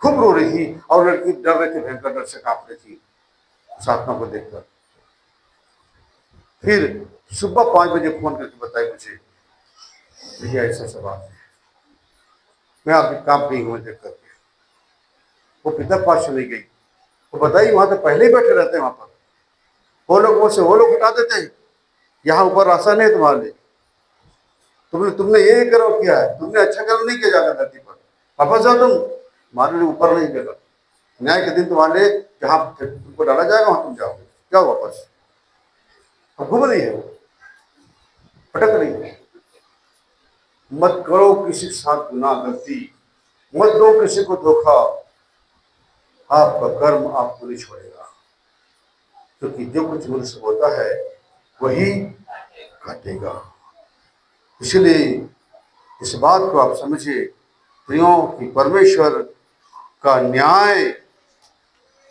खूब रो रही थी और लड़की डर रही थी, भयंकर डर से कांप रही थी उस आत्मा को देखकर। फिर सुबह 5 बजे फोन करके बताई मुझे, भैया ऐसा सब बात है, मैं आपके काम पे ही हूँ देख करके। वो पिता पास चली गई। वो बताइए वहां तो पहले ही बैठे रहते हैं, वहां पर वो लोग वो लोग उठा देते हैं, यहाँ ऊपर रास्ता नहीं है तुम्हारे लिए, तुमने तुमने ये कर्म किया है, तुमने अच्छा कर्म नहीं किया जाकर धरती पर, वापस जाओ, तुम तुम्हारे लिए ऊपर नहीं जगह, न्याय के दिन तुम्हारे लिए जहाँ तुमको डाला जाएगा वहां तुम जाओगे, जाओ वापस। अब घूम रही है, वो भटक रही है। मत करो किसी के साथ गुनाह गलती, मत दो किसी को धोखा, आपका कर्म आपको नहीं छोड़ेगा, क्योंकि जो कुछ मनुष्य होता है वही काटेगा। इसलिए इस बात को आप समझिए प्रियों कि परमेश्वर का न्याय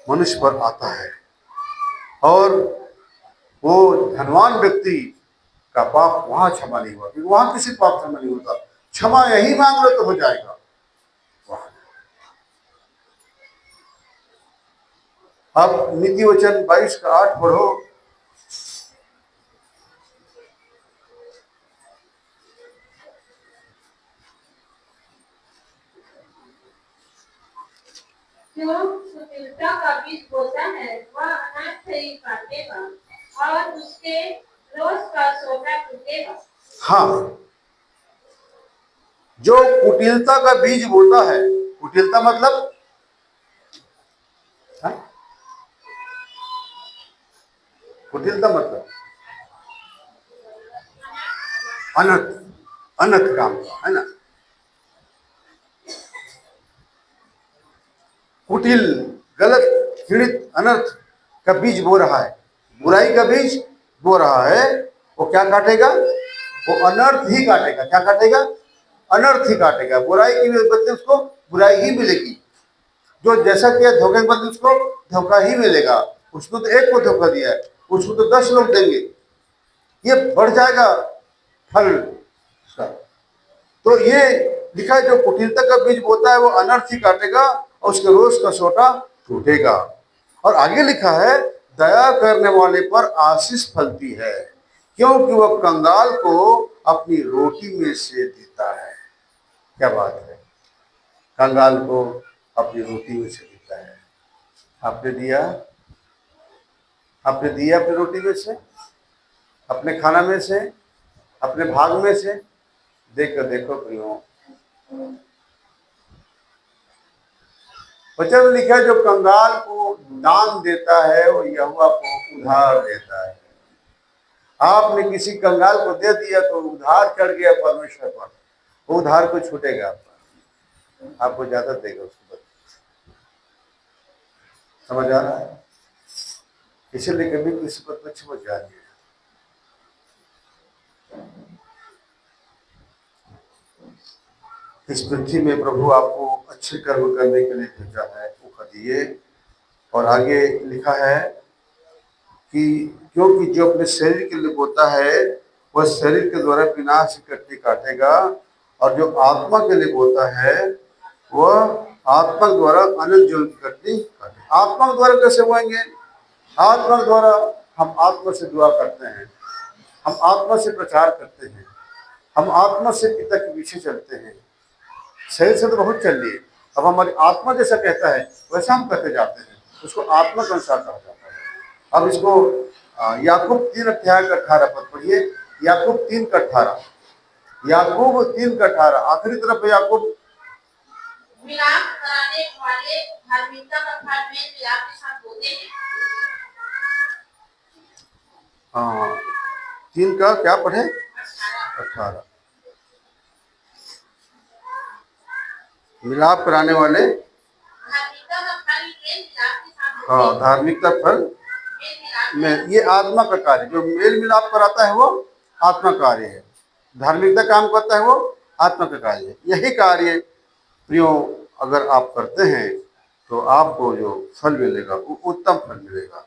मनुष्य पर आता है, और वो धनवान व्यक्ति का पाप वहां क्षमा नहीं हुआ, क्योंकि वहां किसी पाप क्षमा नहीं होता, क्षमा यही मांग लो तो हो जाएगा। अब नीति वचन 22 का 8 पढ़ो। जो कुटिलता का बीज बोता है वह अनाथ ही काटेगा और उसके रोष का सोटा टूटेगा। हाँ, जो कुटिलता का बीज बोता है, कुटिलता मतलब हाँ? कुटिलता मतलब अनर्थ, अनर्थ काम का है ना। कुटिल, गलत, घृणित, अनर्थ का बीज बो रहा है, बुराई का बीज बो रहा है, वो क्या काटेगा? वो अनर्थ ही काटेगा। क्या काटेगा? अनर्थ ही काटेगा। बुराई की बदले उसको बुराई ही मिलेगी। जो जैसा किया धोखे के बदले उसको धोखा ही मिलेगा। उसको तो एक को धोखा दिया है, उसको तो 10 लोग देंगे, ये बढ़ जाएगा फल उसका। तो ये लिखा है, जो कुटिलता का बीज बोता है वो अनर्थ ही काटेगा और उसके रोष का सोटा टूटेगा। और आगे लिखा है, दया करने वाले पर आशीष फलती है, क्योंकि वह कंगाल को अपनी रोटी में से देता है। क्या बात है, कंगाल को अपनी रोटी में से देता है। आपने दिया, आपने दिया अपनी रोटी में से, अपने खाना में से, अपने भाग में से, देख कर देखो प्रियो। वचन में लिखा है, जो कंगाल को दान देता है वो यहोवा को उधार देता है। आपने किसी कंगाल को दे दिया तो उधार चढ़ गया परमेश्वर पर, वो उधार को छूटेगा आपको ज्यादा देगा उसको। समझ आ रहा है? इसीलिए कभी किसी पर कुछ मत जानिए। इस पृथ्वी में प्रभु आपको अच्छे कर्म करने के लिए भेजा है, वो करिए। और आगे लिखा है कि क्योंकि जो अपने शरीर के लिए बोता है वह शरीर के द्वारा विनाश इकट्ठी काटेगा, और जो आत्मा के लिए बोता है वह आत्मा द्वारा अनंत जीवन इकट्ठी काटेगा। आत्मा द्वारा कैसे बोएंगे? आत्मा द्वारा हम आत्मा से दुआ करते हैं, हम आत्मा से प्रचार करते हैं, हम आत्मा से पिता के पीछे चलते हैं। शरीर से तो बहुत चल लिए, अब हमारी आत्मा जैसा कहता है वैसा हम करते जाते हैं, उसको आत्मा के अनुसार कहा जाता है। अब इसको याकूब 3 अध्याय का 18 पद पढ़िए। याकूब 3 का 18, याकूब 3 का 18, आखिरी तरफ है याकूब। मिलाप कराने वाले धार्मिकता का फल मेल मिलाप के साथ बोते हैं। हाँ, 3 का क्या पढ़े? 18। मिलाप कराने वाले, धार्मिकता का फल मेल मिलाप के साथ बोते हाँ, हैं। धार्मिकता फल मेल मिलाप में, ये आत्मा का कार्य, जो मेल मिलाप कराता है वो आत्मा कार्य है। धार्मिकता काम करता है वो आत्मा का कार्य है। यही कार्य प्रियो अगर आप करते हैं तो आपको जो फल मिलेगा वो उत्तम फल मिलेगा,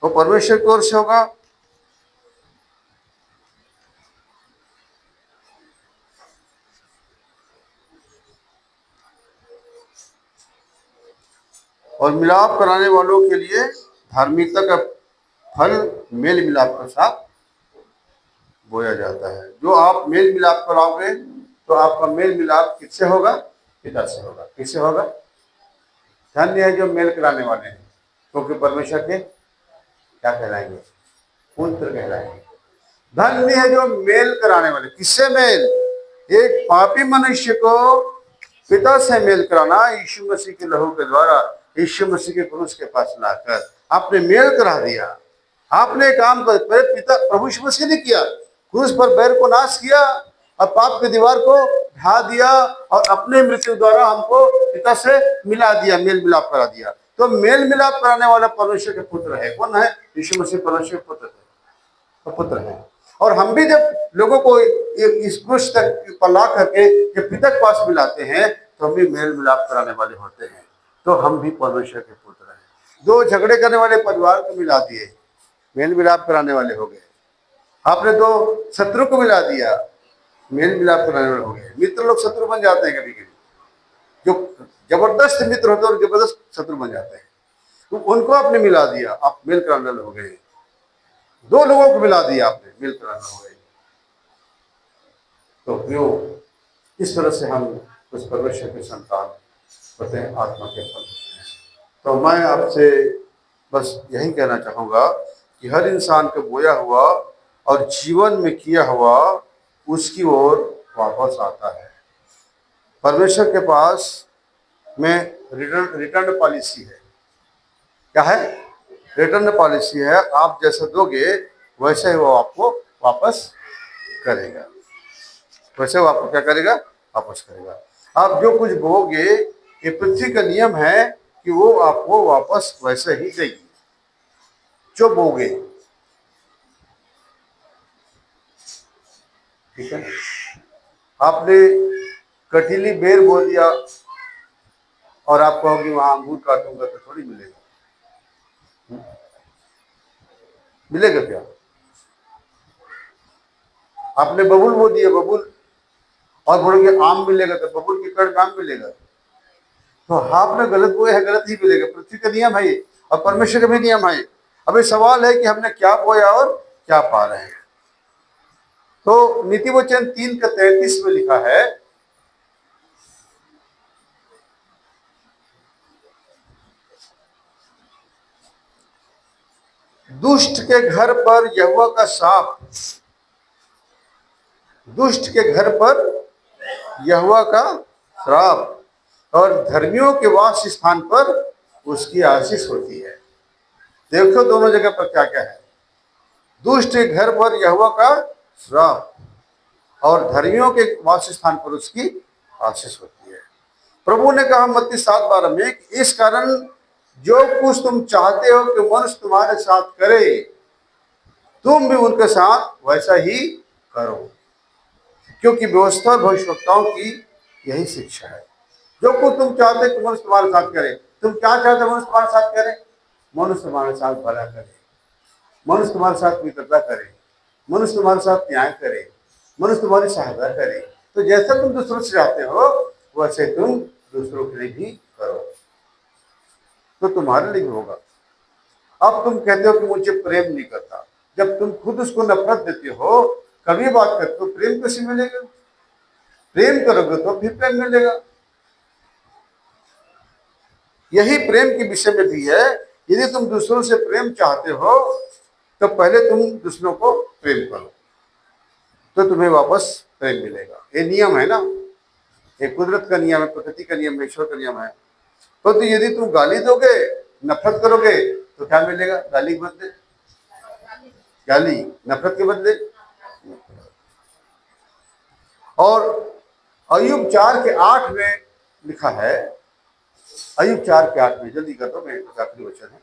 वो परमेश्वर की ओर से होगा। और मिलाप कराने वालों के लिए धार्मिकता का फल मेल मिलाप के साथ बोया जाता है। जो आप मेल मिलाप कराओगे तो आपका मेल मिलाप किससे होगा? पिता से होगा। किससे होगा? धन्य है जो मेल कराने वाले हैं, क्योंकि परमेश्वर के क्या कहलाएंगे? पुत्र कहलाएंगे। धन्य है जो मेल कराने वाले। किससे मेल? एक पापी मनुष्य को पिता से मेल कराना, यीशु मसीह के लहू के द्वारा, यीशु मसीह के क्रूस के पास लाकर आपने मेल करा दिया। आपने काम कर पिता प्रभु यीशु मसीह ने किया, क्रूस पर बैर को नाश किया और पाप की दीवार को ढा दिया और अपने मृत्यु द्वारा हमको पिता से मिला दिया, मेल मिलाप करा दिया। तो मेल मिलाप कराने वाला परमेश्वर के पुत्र है। कौन है? यीशु मसीह परमेश्वर के पुत्र है, पुत्र है। और हम भी जब लोगों को इस क्रूस तक पर ला करके जब पिता के पास मिलाते हैं तो हम भी मेल मिलाप कराने वाले होते हैं। तो हम भी परमेश्वर के पुत्र हैं। दो झगड़े करने वाले परिवार को मिला दिए, मेल मिलाप कराने वाले हो गए। आपने दो शत्रु को मिला दिया, मेल मिलाप कराने वाले हो गए। मित्र लोग शत्रु बन जाते हैं कभी कभी, जो जबरदस्त मित्र होते हैं और जबरदस्त शत्रु बन जाते हैं। तो उनको आपने मिला दिया, आप मेल कराने वाले हो गए। दो लोगों को मिला दिया आपने, मेल कराना हो गए। तो क्यों इस तरह से हम उस परमेश्वर के संतान होते हैं, आत्मा के फल होते हैं। तो मैं आपसे बस यही कहना चाहूँगा कि हर इंसान को बोया हुआ और जीवन में किया हुआ उसकी ओर वापस आता है। परमेश्वर के पास में रिटर्न पॉलिसी है। क्या है? रिटर्न पॉलिसी है। आप जैसा दोगे वैसे ही वो आपको वापस करेगा, वैसे वो आपको क्या करेगा? वापस करेगा। आप जो कुछ बोगे, ये पृथ्वी का नियम है कि वो आपको वापस वैसे ही देगी जो बोगे। ठीक है? आपने कटीली बेर बो दिया और आप कहोगे वहां अंगूर काटूंगा तो थोड़ी मिलेगा। मिलेगा क्या? आपने बबुल बो दिया, बबुल, और बोलोगे आम मिलेगा, तो बबुल के कड़ में आम मिलेगा। तो आपने गलत बोया है, गलत ही मिलेगा। पृथ्वी का नियम है ये, और परमेश्वर का भी नियम है। अभी सवाल है कि हमने क्या बोया और क्या पा रहे हैं। तो नीति वचन 3:33 में लिखा है, दुष्ट के घर पर यहोवा का शाप, दुष्ट के घर पर यहोवा का श्राप, और धर्मियों के वास स्थान पर उसकी आशीष होती है। देखो दोनों जगह पर क्या क्या है। दुष्ट के घर पर यहोवा का श्राप और धर्मियों के वास स्थान पर उसकी आशीष होती है। प्रभु ने कहा मत्ती 7:12 में, इस कारण जो कुछ तुम चाहते हो कि मनुष्य तुम्हारे साथ करे, तुम भी उनके साथ वैसा ही करो, क्योंकि व्यवस्था और भविष्यवक्ताओं की यही शिक्षा है। जो कुछ तुम चाहते कि मनुष्य तुम्हारे साथ करे, तुम क्या चाहते मनुष्य तुम्हारे साथ करे? मनुष्य तुम्हारे साथ भला करे, मनुष्य तुम्हारे साथ मित्रता करे, मनुष्य तुम्हारे साथ न्याय करे, मनुष्य तुम्हारी सहायता करे। तो जैसा तुम दूसरों से चाहते हो वैसे तुम दूसरों के लिए भी करो, तो तुम्हारे लिए होगा। अब तुम कहते हो कि मुझे प्रेम नहीं करता, जब तुम खुद उसको नफरत देते हो, कभी बात करते हो, प्रेम कैसे मिलेगा? प्रेम करोगे तो फिर प्रेम मिलेगा। यही प्रेम के विषय में भी है। यदि तुम दूसरों से प्रेम चाहते हो तो पहले तुम दूसरों को प्रेम करो, तो तुम्हें वापस प्रेम मिलेगा। ये नियम है ना, ये कुदरत का नियम है, प्रकृति का नियम है, ईश्वर का नियम है। तो यदि तुम गाली दोगे, नफरत करोगे, तो क्या मिलेगा? गाली के बदले गाली, नफरत के बदले। और अय्यूब 4:8 में लिखा है, अय्यूब 4:8 में, जल्दी कर दो, मेरे पास आखिरी वचन है।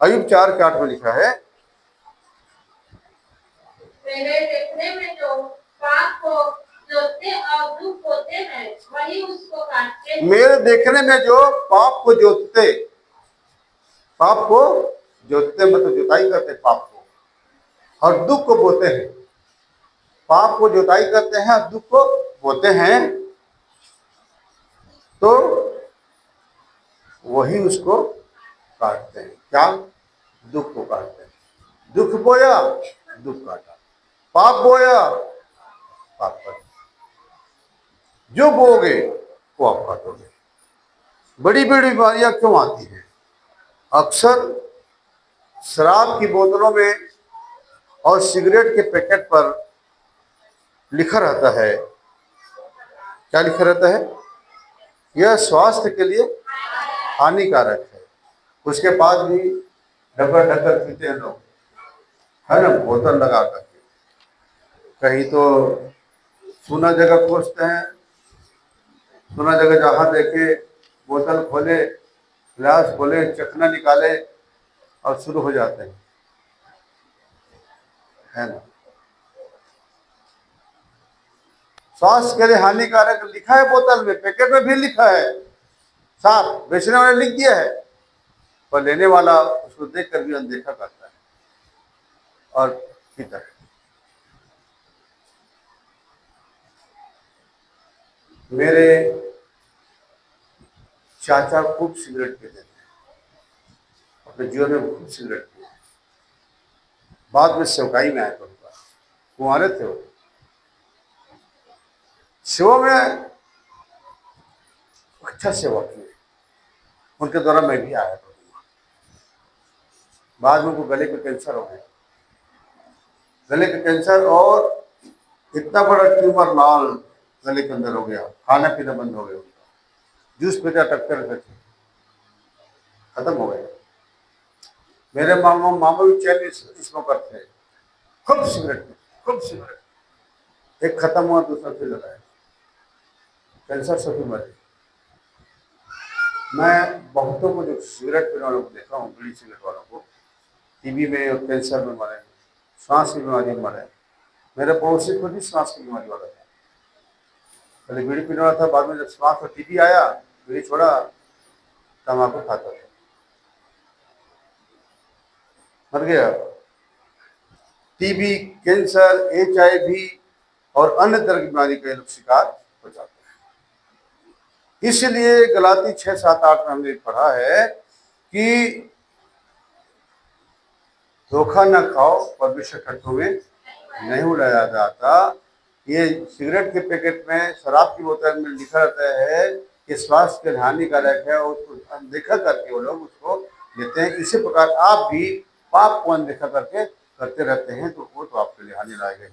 अय्यूब 4:8 में लिखा है, मेरे देखने में जो पाप को जोतते और दुख होते हैं वही उसको काटते हैं। मेरे देखने में जो पाप को जोतते, पाप को जोतते मतलब जुताई करते पाप को, और दुख को बोते हैं। पाप को जुताई करते हैं और दुख को बोते हैं, तो वही उसको काटते हैं। क्या? दुख को काटते हैं। दुख बोया, दुख काटा। पाप बोया, पाप काटा। जो बोगे वो आप काटोगे। बड़ी बड़ी बीमारियां क्यों आती हैं? अक्सर शराब की बोतलों में और सिगरेट के पैकेट पर लिखा रहता है, क्या लिखा रहता है? यह स्वास्थ्य के लिए हानिकारक है। उसके बाद भी ढक्कर ढक्कर पीते हैं लोग, है ना, बोतल लगा करके। कहीं तो सुना जगह खोजते हैं, सुना जगह जहां देखे बोतल खोले, गिलास खोले, चखना निकाले और शुरू हो जाते हैं, है ना। स्वास्थ्य के लिए हानिकारक लिखा है बोतल में, पैकेट में भी लिखा है, साफ बेचने वाले लिख दिया है, पर लेने वाला उसको देख कर भी अनदेखा करता है और पीता है। मेरे चाचा खूब सिगरेट पीते थे, अपने जीवन में खूब सिगरेट पिए। बाद में सेवकाई में आया करूँगा, कुंवारे थे वो। सेवा में अच्छा सेवा किए, उनके द्वारा मैं भी आया करूँगा। बाद में उनको गले का कैंसर हो गया, गले का कैंसर, और इतना बड़ा ट्यूमर लाल गले के अंदर हो गया, खाना पीना बंद हो गया उनका, जूस पीता टक्कर करके खत्म हो गया। मेरे मामा भी चैन स्मोकर थे, खूब सिगरेट पीते, खूब सिगरेट। एक खत्म हुआ, दूसरा फिर लगाया, कैंसर से भी मरे। मैं बहुतों को जो सिगरेट पीने वालों को देखा हूँ, बीड़ी सिगरेट वालों को, टीबी में और कैंसर में मरे, सांस की बीमारी में मरे। मेरे पड़ोसी खुद ही सांस की बीमारी वाला था, पहले बीड़ी पीने वाला था, बाद में जब सांस और टीबी आया, बीड़ी छोड़ा, तम्बाकू खाता था, मर गया। टीबी, कैंसर, HIV और अन्य तरह की बीमारी के लोग शिकार हो जाते हैं। इसलिए गलाती 6, 7, 8 में हमने पढ़ा है कि धोखा न खाओ, परमेश्वर कट्टों में नहीं उड़ाया जाता। ये सिगरेट के पैकेट में, शराब की बोतल में लिखा रहता है कि स्वास्थ्य के लिए हानिकारक है, और उसको अनदेखा करके वो लोग उसको लेते हैं। इसी प्रकार आप भी पाप को अनदेखा करके करते रहते हैं, तो वो तो आपके लिए हानि लाएगा ही।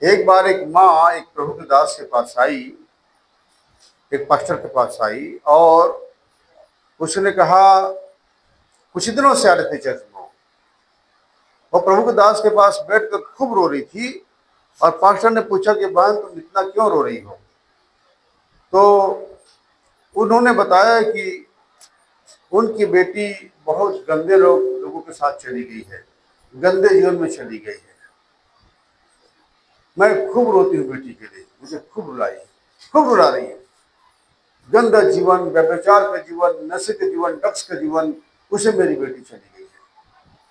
एक बार एक माँ एक प्रभु के दास के पास आई, एक पास्टर के पास आई, और उसने कहा, कुछ दिनों से आ रहे थे चर्च में, और प्रभु के दास के पास बैठकर खूब रो रही थी, और पास्टर ने पूछा कि बहन तुम इतना क्यों रो रही हो? तो उन्होंने बताया कि उनकी बेटी बहुत गंदे लोगों के साथ चली गई है, गंदे जीवन में चली गई है। मैं खूब रोती हूँ बेटी के लिए, मुझे खूब रुलाई, खूब रुला रही है। गंदा जीवन, व्यभिचार का जीवन, नशे के जीवन, ड्रग्स का जीवन, उसे मेरी बेटी चली गई है।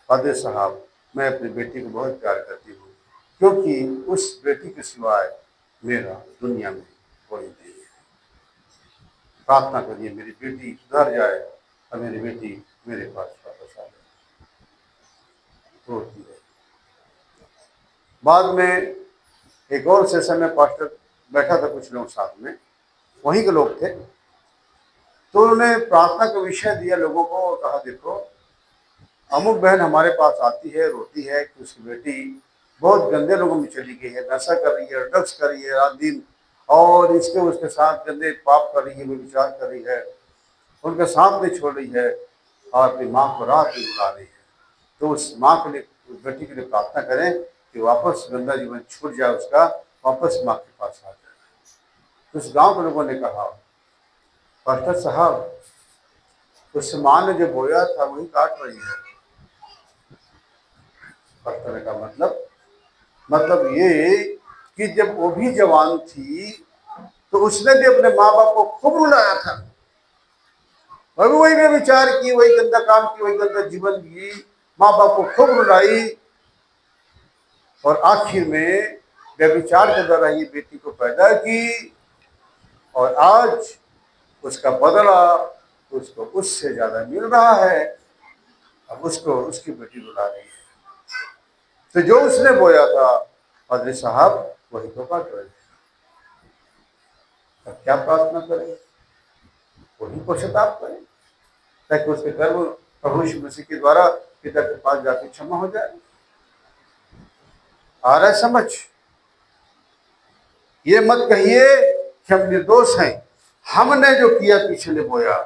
फादर साहब, मैं अपनी बेटी को बहुत प्यार करती हूँ, क्योंकि उस बेटी के सिवाय मेरा दुनिया में कोई नहीं है। प्रार्थना करिए मेरी बेटी सुधर जाए और मेरी बेटी मेरे पास वापस आ जाए। रोती है। बाद में एक और सेशन में पास्टर बैठा था, कुछ लोग साथ में, वहीं के लोग थे, तो उन्होंने प्रार्थना का विषय दिया लोगों को, कहा देखो अमुक बहन हमारे पास आती है, रोती है कि उसकी बेटी बहुत गंदे लोगों में चली गई है, नशा कर रही है, ड्रग्स कर रही है रात दिन, और इसके उसके साथ गंदे पाप कर रही है, विचार कर रही है, उनके साथ नहीं छोड़ रही है, और अपनी माँ को रात में बुला रही है। तो उस माँ के लिए, उस बेटी के लिए प्रार्थना करें कि वापस गंदा जीवन छूट जाए उसका, वापस माँ के पास आ जाए। उस गांव के लोगों ने कहा, पास्टर साहब उस माँ ने जो बोया था वही काट रही है। पास्टर ने कहा मतलब ये कि जब वो भी जवान थी तो उसने भी अपने माँ बाप को खूब रुलाया था, वही ने विचार की, वही गंदा काम की, वही गंदा जीवन की, माँ बाप को खूब रुलाई, और आखिर में व्यभिचार के द्वारा ये बेटी को पैदा की, और आज उसका बदला उसको उससे ज्यादा मिल रहा है। अब उसको उसकी बेटी रुला रही है। तो जो उसने बोया था पादरी साहब वही तो काट रहे थे। अब क्या प्रार्थना करें? वही पश्चाताप करें ताकि उसके कर्म प्रभु यीशु मसीह के द्वारा पिता के पास जाकर क्षमा हो जाए। आ रहा है समझ? ये मत कहिए कि हम निर्दोष हैं, हमने जो किया पिछले बोया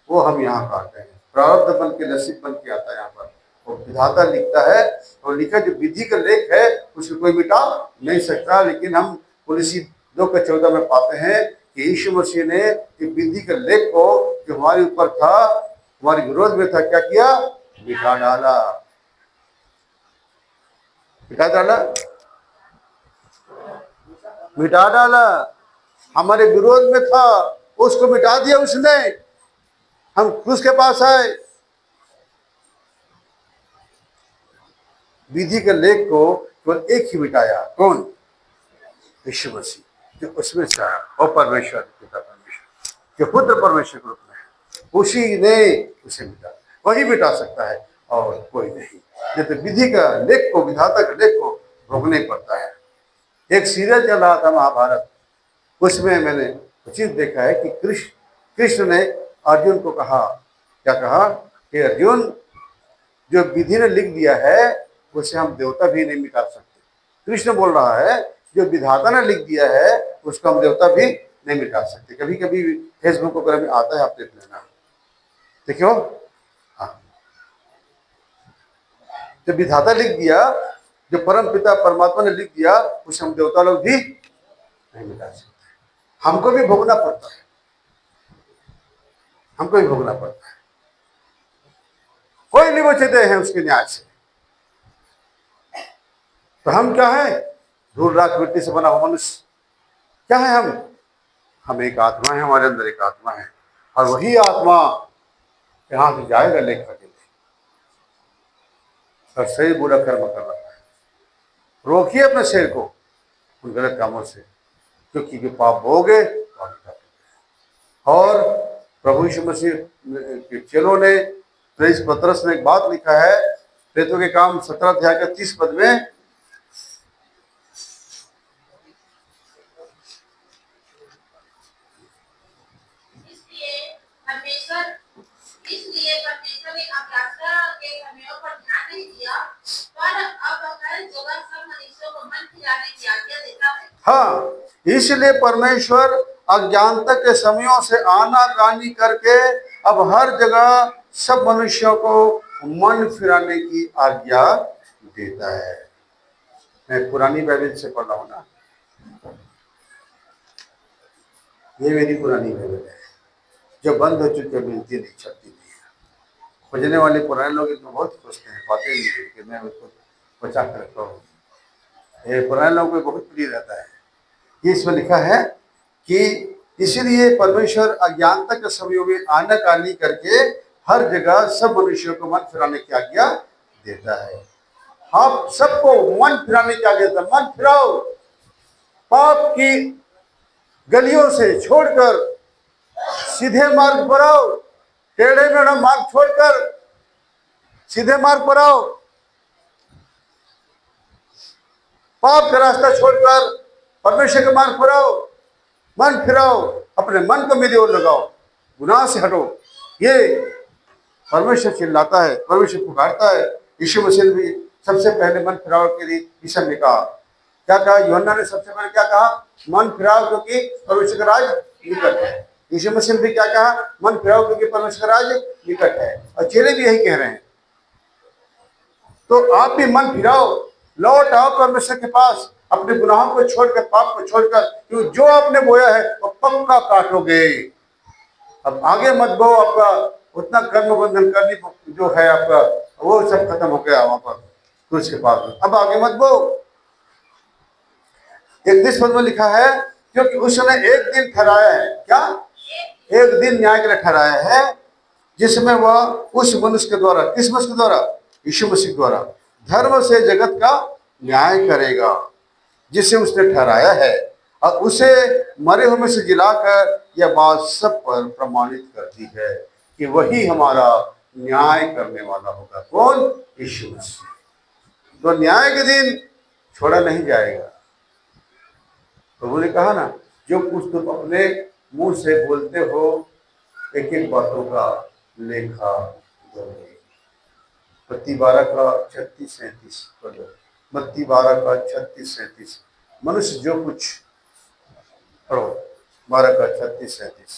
वो हम यहाँ काट रहे हैं। प्रारब्ध बन के नसीब बन के आता है यहाँ पर। वो विधाता लिखता है और लिखा जो विधि का लेख है उसे कोई मिटा नहीं सकता। लेकिन हम पुलिसी 2:14 में पाते हैं कि यीशु मसीह ने विधि के लेख को जो हमारे ऊपर था, हमारे विरोध में था, क्या किया? मिटा डाला। मिटा डाला, मिटा डाला। हमारे विरोध में था, उसको मिटा दिया उसने। हम क्रूस के पास आए, विधि के लेख को केवल एक ही मिटाया। कौन? यीशु मसीह, जो उसमें से आया और परमेश्वर पिता परमेश्वर जो पुत्र परमेश्वर के रूप में है, उसी ने उसे मिटा। वही मिटा सकता है और कोई नहीं। नहीं तो विधि का लेख को, विधाता के लेख को भोगना ही पड़ता है। एक सीरियल चल रहा था महाभारत, उसमें मैंने चीज देखा है कि कृष्ण ने अर्जुन को कहा, क्या कहा कि अर्जुन, जो विधि ने लिख दिया है उसे हम देवता भी नहीं मिटा सकते। कृष्ण बोल रहा है जो विधाता ने लिख दिया है उसको हम देवता भी नहीं मिटा सकते। कभी कभी फेसबुक वगैरह में आता है, आप देख लेना, देखियो। हाँ, जो विधाता लिख दिया, जो परम पिता परमात्मा ने लिख दिया, उसे हम देवता लोग भी नहीं मिटा सकते। हमको भी भोगना पड़ता है, हमको भी भोगना पड़ता है। कोई नहीं बचते हैं उसके न्याय से। तो हम क्या है? धूल राख मिट्टी से बना हुआ मनुष्य। क्या है हम एक आत्मा है, हमारे अंदर एक आत्मा है और वही आत्मा यहां से जाएगा लेखा के लिए। और सही बुरा कर्म कर रहा है। रोकिए अपने शरीर को उन गलत कामों से, क्योंकि जो पाप होगे और प्रभु यीशु मसीह के चेलों ने, प्रेरित पतरस ने एक बात लिखा है, प्रेरितों के काम 17 अध्याय के 30 पद में, इसलिए परमेश्वर ने अज्ञानता के समयों पर ध्यान नहीं दिया, पर अब हर जगह सब मनुष्यों को मन फिराने की आज्ञा देता है। हाँ, इसलिए परमेश्वर अज्ञानता के समयों से आनाकानी करके अब हर जगह सब मनुष्यों को मन फिराने की आज्ञा देता है। मैं पुरानी बाइबल से पढ़ रहा हूं ना, ये मेरी पुरानी बाइबल है जो बंद हो चुकी है, मिलती नहीं, छपती नहीं है। खोजने वाले पुराने लोग इनको बहुत खोजते हैं, पाते नहीं है कि मैं उसको बचा कर रखता हूँ। ये पुराने लोगों को बहुत प्रिय रहता है। ये इसमें लिखा है कि इसीलिए परमेश्वर अज्ञानता के समयों में आनाकानी करके हर जगह सब मनुष्यों को मन फिराने की आज्ञा देता है। आप सबको मन फिराने की आज्ञा देता है। मन फिराओ, पाप की गलियों से छोड़कर सीधे मार्ग पर आओ। टेढ़े मेढ़ा मार्ग छोड़कर सीधे मार्ग पर आओ। पाप का रास्ता छोड़कर परमेश्वर के मार्ग पर आओ। मन फिराओ, अपने मन को मेरी ओर लगाओ, गुनाह से हटो। ये परमेश्वर चिल्लाता है, परमेश्वर पुकारता है। यीशु मसीह ने भी सबसे पहले मन फिराओ के लिए ईसा ने कहा, क्या कहा? यूहन्ना ने सबसे पहले क्या कहा? मन फिराओ क्योंकि परमेश्वर का राज निकट है। यीशु मसीह ने भी क्या कहा? मन फिराओ क्योंकि परमेश्वर का राज निकट है। और चेले भी यही कह रहे हैं। तो आप भी मन फिराओ, लौट आओ परमेश्वर के पास, अपने गुनाहों को छोड़कर, पाप को छोड़कर, क्योंकि जो आपने बोया है वो पक्का काटोगे। अब आगे मत बो, आपका उतना कर्म बंधन करनी जो है आपका, वो सब खत्म हो गया वहां पर क्रूस के पास। अब आगे मत बो। 31 पद में लिखा है, क्योंकि उसने एक दिन ठहराया है। क्या? एक दिन न्याय के लिए ठहराया है, जिसमें वह उस मनुष्य के द्वारा, किस मनुष्य के द्वारा? यीशु मसीह के द्वारा धर्म से जगत का न्याय करेगा, जिसे उसने ठहराया है। और उसे मरे हुए में से जिलाकर यह बात सब पर प्रमाणित करती है कि वही हमारा न्याय करने वाला होगा। कौन? यीशु मसीह। तो न्याय के दिन छोड़ा नहीं जाएगा। प्रभु ने कहा ना, जो कुछ तुम अपने मुंह से बोलते हो एक एक बातों का लेखा दोगे। मत्ती 12 का 36-37 पढ़ो। मत्ती 12 का 36-37। मनुष्य जो कुछ पढ़ो 12 का 36-37।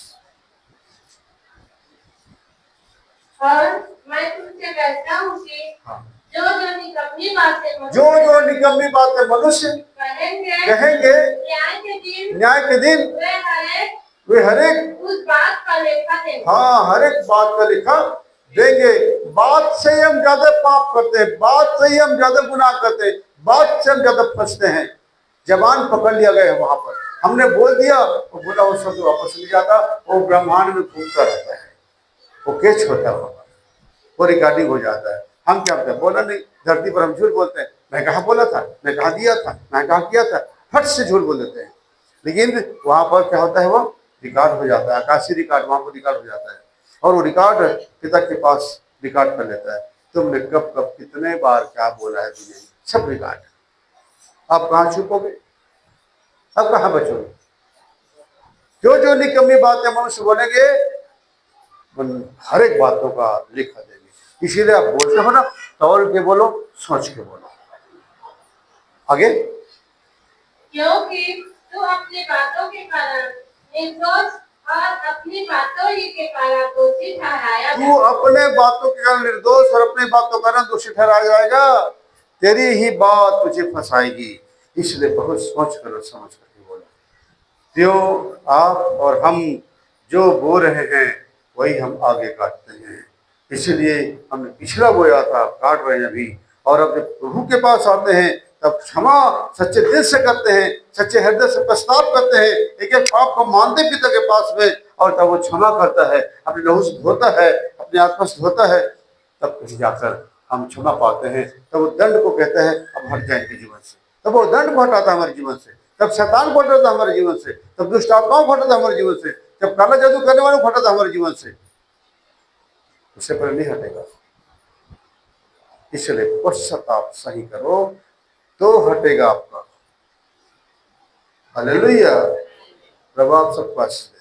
और मैं तुमसे कहता हूँ कि हाँ, जो जो निकम्मी बातें जो जो निकम्मी बातें मनुष्य कहेंगे न्याय के दिन वे हरेक उस बात का लेखा देंगे। हाँ, हर एक बात का लेखा देंगे। बात से ही हम ज्यादा पाप करते हैं, बात से ही हम ज्यादा गुनाह करते हैं, बात से हम ज्यादा फंसते हैं। जबान पकड़ लिया गया है, वहां पर हमने बोल दिया, वो बोला वो शब्द वापस नहीं जाता, वो ब्रह्मांड में घूमता रहता है, वो कैच होता है, वो रिकॉर्डिंग हो जाता है। हम क्या करते हैं? बोला नहीं। धरती पर हम झूठ बोलते हैं, मैं कहा बोला था, मैं कहा दिया था, मैं कहा किया था, फट से झूठ बोल देते हैं। लेकिन वहां पर क्या होता है? वो रिकॉर्ड हो जाता है, आकाशीय रिकॉर्ड वहां पर रिकॉर्ड हो जाता है, और वो रिकॉर्ड पिता के पास रिकॉर्ड कर लेता है। तुमने कब कब कितने बार क्या बोला है दुनिया में, सब रिकॉर्ड। आप कहाँ छुपोगे? अब कहाँ बचोगे? जो जो निकम्मी बातें मनुष्य बोलेंगे हर एक बातों का लेखा देंगे। इसीलिए आप बोलते हो ना, तौल के बोलो, सोच के बोलो। आगे, क्योंकि तू अपनी बातों के कारण निर्दोष और अपनी बातों ही के कारण दोषी ठहराया तू अपने बातों के कारण निर्दोष और अपनी बातों के कारण दोषी ठहराया जाएगा। तेरी ही बात तुझे फंसाएगी। इसलिए बहुत सोच कर और समझ कर बोलो। त्यों आप और हम जो बो रहे हैं वही हम आगे काटते हैं। इसलिए हमने पिछला बोया था, काट रहे हैं अभी। और अब जब प्रभु के पास आते हैं तब क्षमा सच्चे दिल से करते हैं, सच्चे हृदय से प्रस्ताव करते हैं, एक एक पाप को मानते पिता के पास में, और तब वो क्षमा करता है, अपने लहू से धोता है, अपने आत्मा से धोता है, तब कहीं जाकर हम क्षमा पाते हैं। तब वो दंड को कहते हैं अब हट जाएंगे जीवन से। तब वो दंड को हटाता है हमारे जीवन से, तब शैतान को हटाता है हमारे जीवन से, तब दुष्ट आत्माओं को हटाता है हमारे जीवन से, जब काला जादू करने वालों को हटाता है हमारे जीवन से। उससे पहले नहीं हटेगा। इसलिए पश्चाताप सही करो तो हटेगा आपका। हालेलुया। प्रभु आप सबको आशीष दे।